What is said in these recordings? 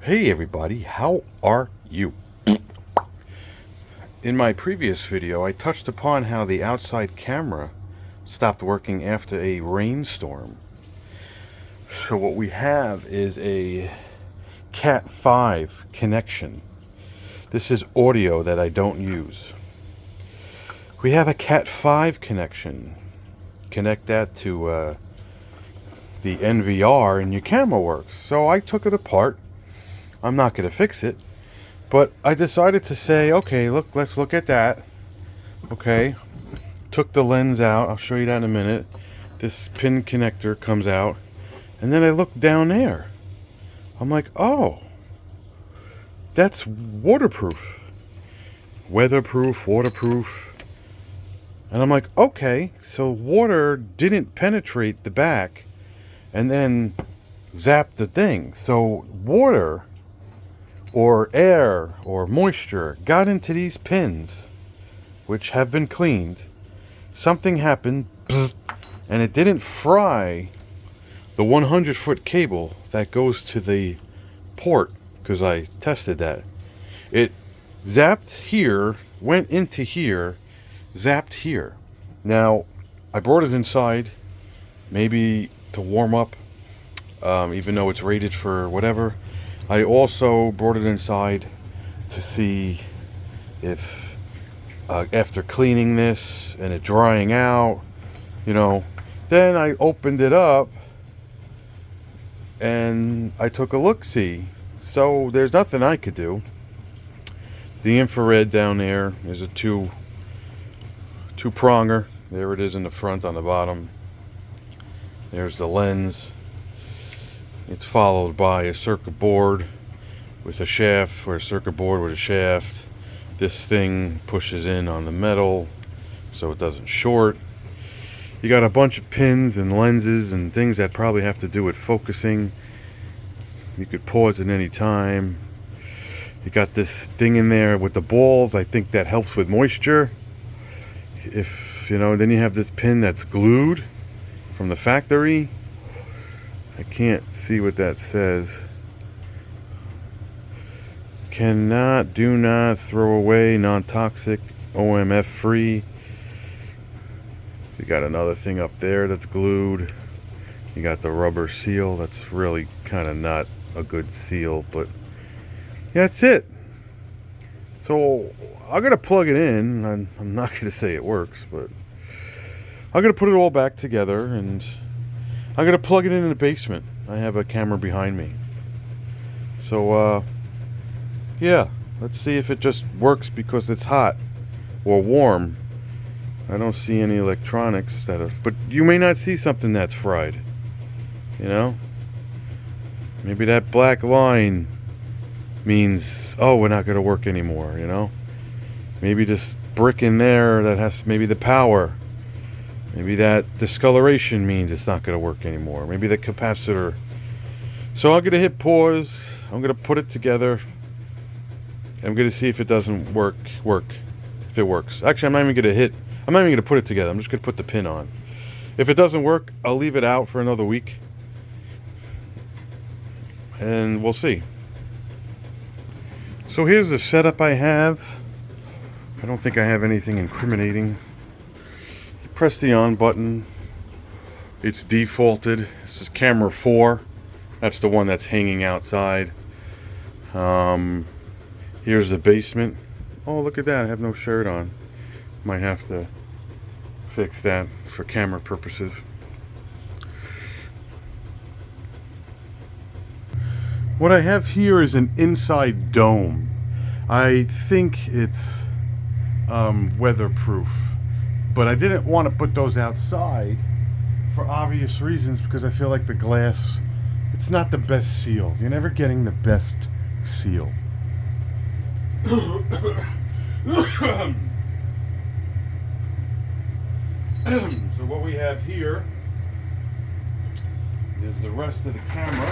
Hey everybody, how are you? In my previous video, I touched upon how the outside camera stopped working after a rainstorm. So what we have is a Cat 5 connection. This is audio that I don't use. We have a Cat 5 connection. Connect that to the NVR and your camera works. So I took it apart. I'm not going to fix it, but I decided to say, okay, let's look at that. Okay, took the lens out. I'll show you that in a minute. This pin connector comes out, and then I look down there. I'm like, oh, that's waterproof, weatherproof, waterproof. And I'm like, okay, so water didn't penetrate the back and then zap the thing. So water or air or moisture got into these pins, which have been cleaned. Something happened, and it didn't fry the 100-foot cable that goes to the port, because I tested that. It zapped here, went into here, zapped here. Now, I brought it inside, maybe to warm up, even though it's rated for whatever. I also brought it inside to see if after cleaning this and it drying out, then I opened it up and I took a look-see. So there's nothing I could do. The infrared down there is a two-pronger. There it is in the front on the bottom. There's the lens. It's followed by a circuit board with a shaft, or a circuit board with a shaft. This thing pushes in on the metal so it doesn't short. You got a bunch of pins and lenses and things that probably have to do with focusing. You could pause at any time. You got this thing in there with the balls. I think that helps with moisture. Then you have this pin that's glued from the factory. I can't see what that says. Do not throw away, non-toxic, OMF free. You got another thing up there that's glued. You got the rubber seal. That's really kind of not a good seal, but yeah, that's it. So I'm gonna plug it in. I'm not gonna say it works, but I'm gonna put it all back together, and I'm going to plug it in the basement. I have a camera behind me. So, yeah. Let's see if it just works because it's hot or warm. I don't see any electronics that are... But you may not see something that's fried. Maybe that black line means, oh, we're not going to work anymore, Maybe this brick in there that has maybe the power... Maybe that discoloration means it's not going to work anymore. Maybe the capacitor. So I'm going to hit pause. I'm going to put it together. I'm going to see if it doesn't work. If it works. Actually, I'm not even going to put it together. I'm just going to put the pin on. If it doesn't work, I'll leave it out for another week. And we'll see. So here's the setup I have. I don't think I have anything incriminating. Press the on button. It's defaulted. This is camera 4. That's the one that's hanging outside. Here's the basement. Oh, look at that. I have no shirt on. Might have to fix that for camera purposes. What I have here is an inside dome. I think it's weatherproof. But I didn't want to put those outside for obvious reasons, because I feel like the glass, it's not the best seal. You're never getting the best seal. So what we have here is the rest of the camera.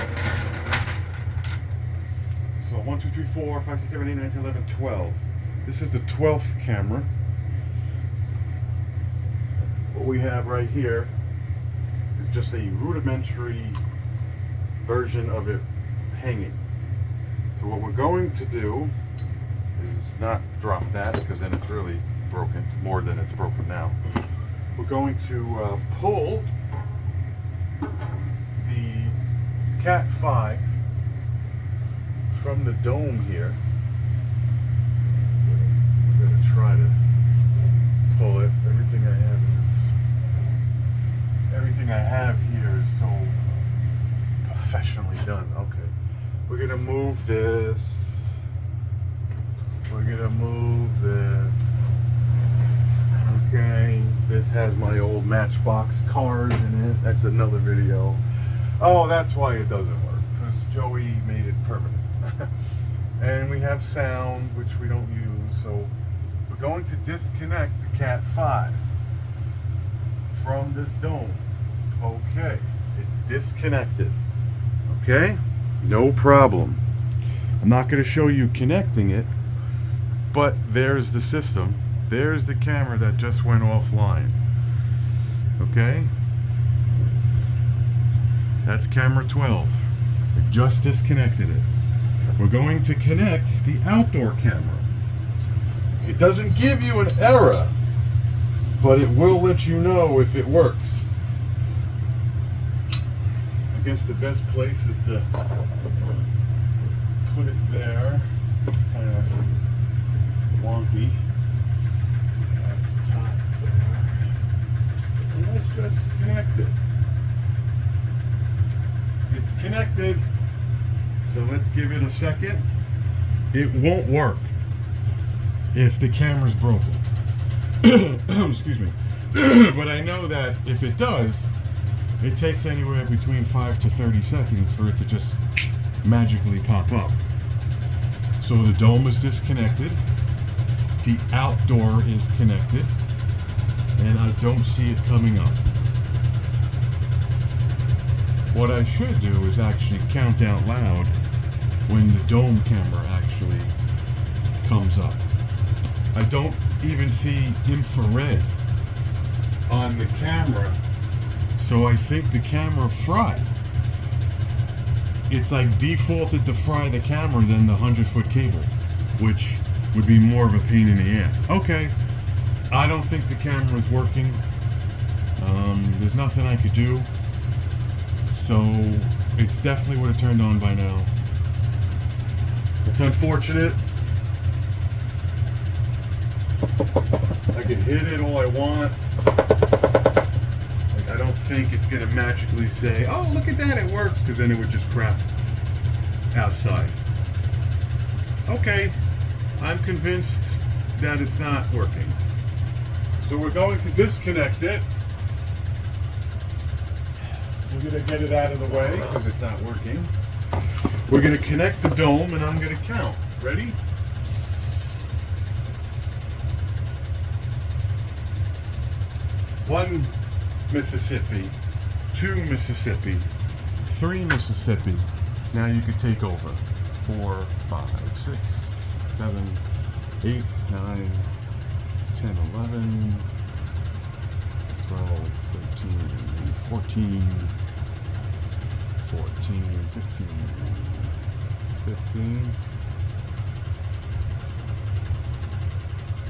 So 1, 2, 3, 4, 5, 6, 7, 8, 9, 10, 11, 12. This is the 12th camera. What we have right here is just a rudimentary version of it hanging. So what we're going to do is not drop that, because then it's really broken, more than it's broken now. We're going to pull the Cat 5 from the dome here. I'm going to try to pull it. Everything I have here is so professionally done. Okay. We're going to move this. We're going to move this. Okay. This has my old Matchbox cars in it. That's another video. Oh, that's why it doesn't work, because Joey made it permanent. And we have sound, which we don't use, so we're going to disconnect the Cat 5 from this dome. Okay, it's disconnected. Okay, no problem. I'm not going to show you connecting it, but there's the system. There's the camera that just went offline. Okay, that's camera 12. We just disconnected it. We're going to connect the outdoor camera. It doesn't give you an error, but it will let you know if it works. I guess the best place is to put it there. It's kind of wonky. At the top there. And let's just connect it. It's connected. So let's give it a second. It won't work if the camera's broken. Excuse me. But I know that if it does, it takes anywhere between 5 to 30 seconds for it to just magically pop up. So the dome is disconnected, the outdoor is connected, and I don't see it coming up. What I should do is actually count out loud when the dome camera actually comes up. I don't even see infrared on the camera, so I think the camera fried. It's like defaulted to fry the camera than the 100-foot cable, which would be more of a pain in the ass. Okay, I don't think the camera is working. There's nothing I could do. So it's definitely would have turned on by now. It's unfortunate. I can hit it all I want. Like, I don't think it's gonna magically say, "Oh, look at that, it works," because then it would just crap outside. Okay, I'm convinced that it's not working. So we're going to disconnect it. We're going to get it out of the way because it's not working. We're going to connect the dome and I'm going to count. Ready? One Mississippi, 2 Mississippi, 3 Mississippi. Now you could take over. 4, 5, 6, 7, 8, 9, 10, 11, 12, 13, 14, 14, 15, 15,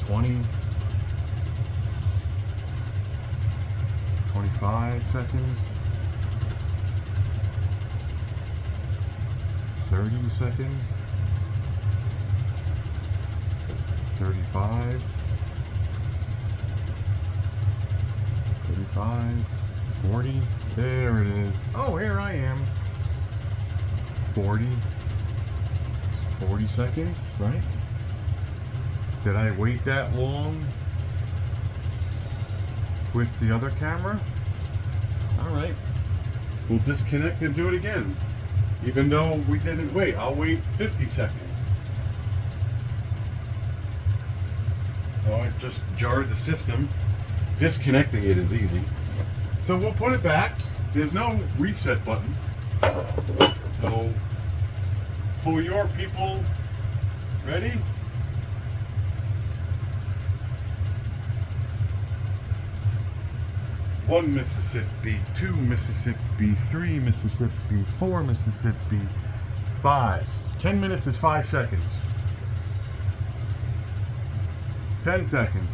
20, 25 seconds, 30 seconds, 35, 35, 40, there it is. Oh, here I am. 40 seconds, right? Did I wait that long with the other camera? All right, we'll disconnect and do it again. Even though we didn't wait, I'll wait 50 seconds. So I just jarred the system. Disconnecting it is easy. So we'll put it back. There's no reset button. So for your people, ready? One Mississippi, 2 Mississippi, 3 Mississippi, 4 Mississippi, 5. 10 minutes is 5 seconds. 10 seconds.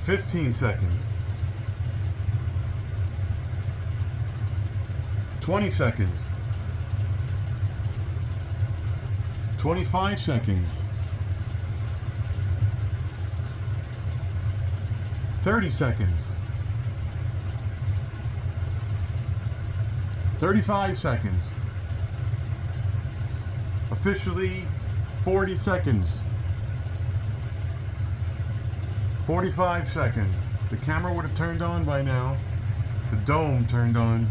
15 seconds. 20 seconds. 25 seconds. 30 seconds. 35 seconds. Officially 40 seconds. 45 seconds. The camera would have turned on by now. The dome turned on.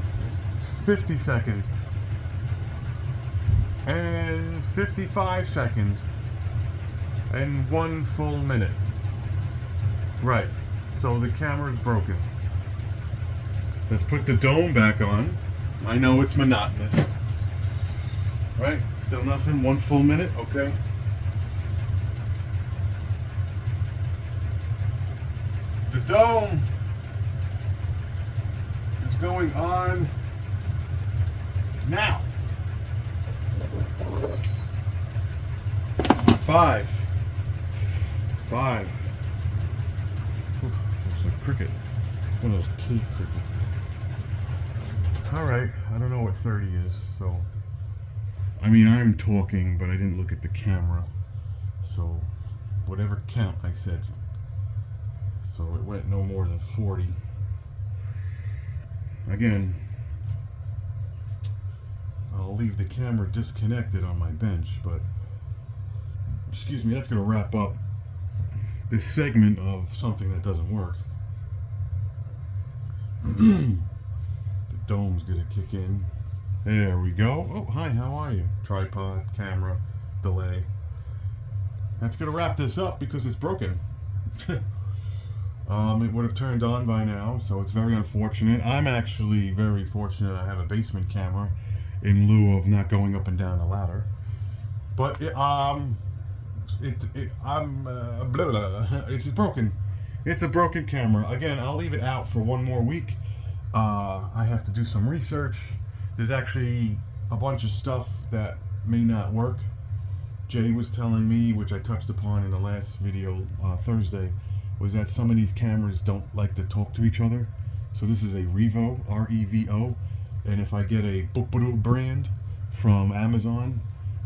50 seconds. And 55 seconds. And 1 full minute. Right. So the camera's broken. Let's put the dome back on. I know it's monotonous. Right? Still nothing. 1 full minute. Okay. The dome is going on now. 5. Oof, it's a cricket. One of those cave crickets. Alright, I don't know what 30 is, so. I mean, I'm talking, but I didn't look at the camera. So, whatever count I said. So it went no more than 40. Again, I'll leave the camera disconnected on my bench, but excuse me, that's going to wrap up this segment of something that doesn't work. The dome's going to kick in. There we go. Oh, hi, how are you? Tripod, camera, delay. That's going to wrap this up because it's broken. It would have turned on by now, so it's very unfortunate. I'm actually very fortunate I have a basement camera in lieu of not going up and down the ladder. But it's broken. It's a broken camera. Again, I'll leave it out for 1 more week. I have to do some research. There's actually a bunch of stuff that may not work. Jay was telling me, which I touched upon in the last video Thursday, was that some of these cameras don't like to talk to each other. So this is a Revo, R-E-V-O, and if I get a brand from Amazon,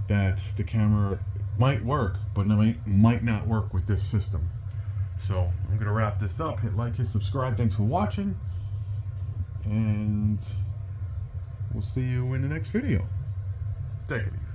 that the camera might work, but might not work with this system. So I'm gonna wrap this up. Hit like, hit subscribe. Thanks for watching, and we'll see you in the next video. Take it easy.